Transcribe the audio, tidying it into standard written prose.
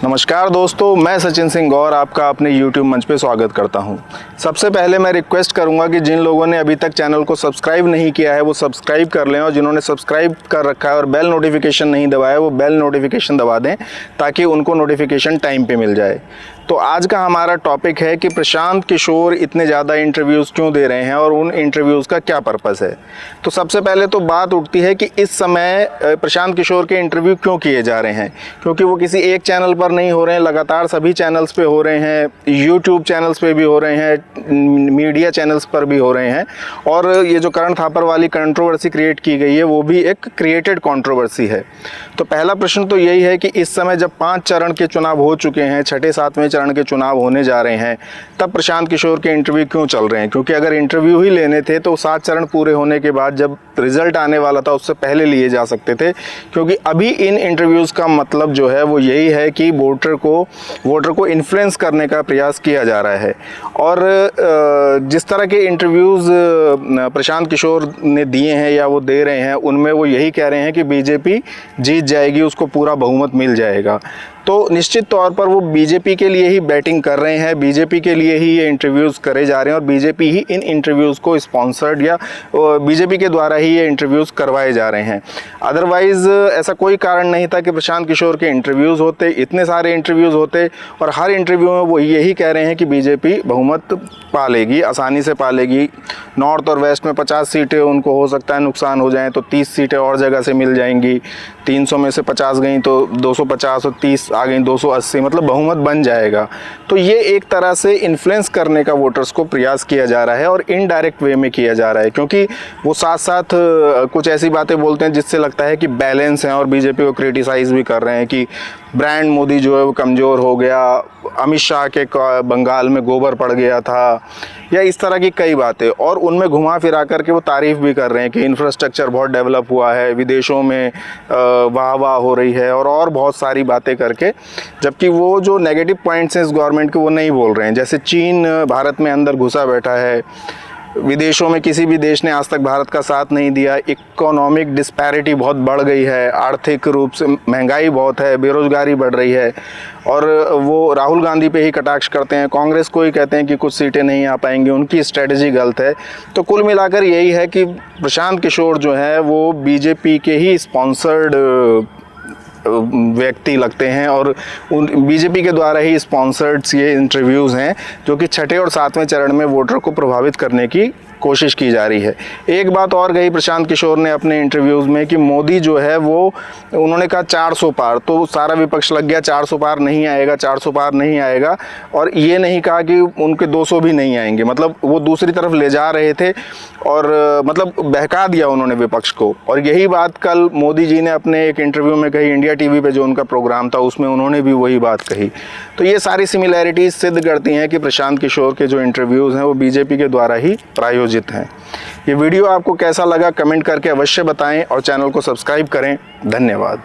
नमस्कार दोस्तों, मैं सचिन सिंह गौर आपका अपने YouTube मंच पे स्वागत करता हूं। सबसे पहले मैं रिक्वेस्ट करूंगा कि जिन लोगों ने अभी तक चैनल को सब्सक्राइब नहीं किया है वो सब्सक्राइब कर लें, और जिन्होंने सब्सक्राइब कर रखा है और बेल नोटिफिकेशन नहीं दबाया वो बेल नोटिफिकेशन दबा दें ताकि उनको नोटिफिकेशन टाइम पे मिल जाए। तो आज का हमारा टॉपिक है कि प्रशांत किशोर इतने ज़्यादा इंटरव्यूज़ क्यों दे रहे हैं और उन इंटरव्यूज़ का क्या पर्पस है। तो सबसे पहले तो बात उठती है कि इस समय प्रशांत किशोर के इंटरव्यू क्यों किए जा रहे हैं, क्योंकि वो किसी एक चैनल पर नहीं हो रहे हैं, लगातार सभी चैनल्स पे हो रहे हैं, यूट्यूब चैनल्स पे भी हो रहे हैं, मीडिया चैनल्स पर भी हो रहे हैं। और ये जो करण थापर वाली कंट्रोवर्सी क्रिएट की गई है वो भी एक क्रिएटेड कंट्रोवर्सी है। तो पहला प्रश्न तो यही है कि इस समय जब 5 चरण के चुनाव हो चुके हैं, छठे सातवें चरण के चुनाव होने जा रहे हैं, तब प्रशांत किशोर के इंटरव्यू क्यों चल रहे हैं। क्योंकि अगर इंटरव्यू ही लेने थे तो 7 चरण पूरे होने के बाद जब रिजल्ट आने वाला था उससे पहले लिए जा सकते थे, क्योंकि अभी इन इंटरव्यूज़ का मतलब जो है वो यही है कि वोटर को इन्फ्लुएंस करने का प्रयास किया जा रहा है। और जिस तरह के इंटरव्यूज़ प्रशांत किशोर ने दिए हैं या वो दे रहे हैं उनमें वो यही कह रहे हैं कि बीजेपी जीत जाएगी, उसको पूरा बहुमत मिल जाएगा। तो निश्चित तौर पर वो बीजेपी के लिए ही बैटिंग कर रहे हैं, बीजेपी के लिए ही ये इंटरव्यूज़ करे जा रहे हैं और बीजेपी ही इन इंटरव्यूज़ को स्पॉन्सर्ड या बीजेपी के द्वारा ही ये इंटरव्यूज़ करवाए जा रहे हैं। अदरवाइज़ ऐसा कोई कारण नहीं था कि प्रशांत किशोर के इंटरव्यूज़ होते, इतने सारे इंटरव्यूज़ होते और हर इंटरव्यू में वो यही कह रहे हैं कि बीजेपी बहुमत पा लेगी, आसानी से पा लेगी। नॉर्थ और वेस्ट में 50 सीटें उनको हो सकता है नुकसान हो जाएं, तो 30 सीटें और जगह से मिल जाएंगी। 300 में से 50 गई तो 250 और 30 आ गई 280, मतलब बहुमत बन जाएगा। तो ये एक तरह से इन्फ्लुएंस करने का वोटर्स को प्रयास किया जा रहा है और इनडायरेक्ट वे में किया जा रहा है, क्योंकि वो साथ साथ कुछ ऐसी बातें बोलते हैं जिससे लगता है कि बैलेंस है और बीजेपी को क्रिटिसाइज़ भी कर रहे हैं कि ब्रांड मोदी जो है वो कमज़ोर हो गया, अमित शाह के बंगाल में गोबर पड़ गया था, या इस तरह की कई बातें। और उनमें घुमा फिरा करके वो तारीफ़ भी कर रहे हैं कि इंफ्रास्ट्रक्चर बहुत डेवलप हुआ है, विदेशों में वाह वाह हो रही है और बहुत सारी बातें करके, जबकि वो जो नेगेटिव पॉइंट्स हैं इस गवर्नमेंट के वो नहीं बोल रहे हैं। जैसे चीन भारत में अंदर घुसा बैठा है, विदेशों में किसी भी देश ने आज तक भारत का साथ नहीं दिया, इकोनॉमिक डिस्पैरिटी बहुत बढ़ गई है, आर्थिक रूप से महंगाई बहुत है, बेरोज़गारी बढ़ रही है। और वो राहुल गांधी पे ही कटाक्ष करते हैं, कांग्रेस को ही कहते हैं कि कुछ सीटें नहीं आ पाएंगी, उनकी स्ट्रेटजी गलत है। तो कुल मिलाकर यही है कि प्रशांत किशोर जो है वो बीजेपी के ही स्पॉन्सर्ड व्यक्ति लगते हैं और उन बीजेपी के द्वारा ही स्पॉन्सर्ड ये इंटरव्यूज़ हैं जो कि छठे और सातवें चरण में वोटर को प्रभावित करने की कोशिश की जा रही है। एक बात और कही प्रशांत किशोर ने अपने इंटरव्यूज़ में कि मोदी जो है वो, उन्होंने कहा 400 पार, तो सारा विपक्ष लग गया 400 पार नहीं आएगा, 400 पार नहीं आएगा। और ये नहीं कहा कि उनके 200 भी नहीं आएंगे, मतलब वो दूसरी तरफ ले जा रहे थे और मतलब बहका दिया उन्होंने विपक्ष को। और यही बात कल मोदी जी ने अपने एक इंटरव्यू में कही, इंडिया टीवी पे जो उनका प्रोग्राम था उसमें उन्होंने भी वही बात कही। तो ये सारी सिमिलैरिटीज़ सिद्ध करती हैं कि प्रशांत किशोर के जो इंटरव्यूज़ हैं वो बीजेपी के द्वारा ही प्रायोजित हैं। ये वीडियो आपको कैसा लगा कमेंट करके अवश्य बताएं और चैनल को सब्सक्राइब करें। धन्यवाद।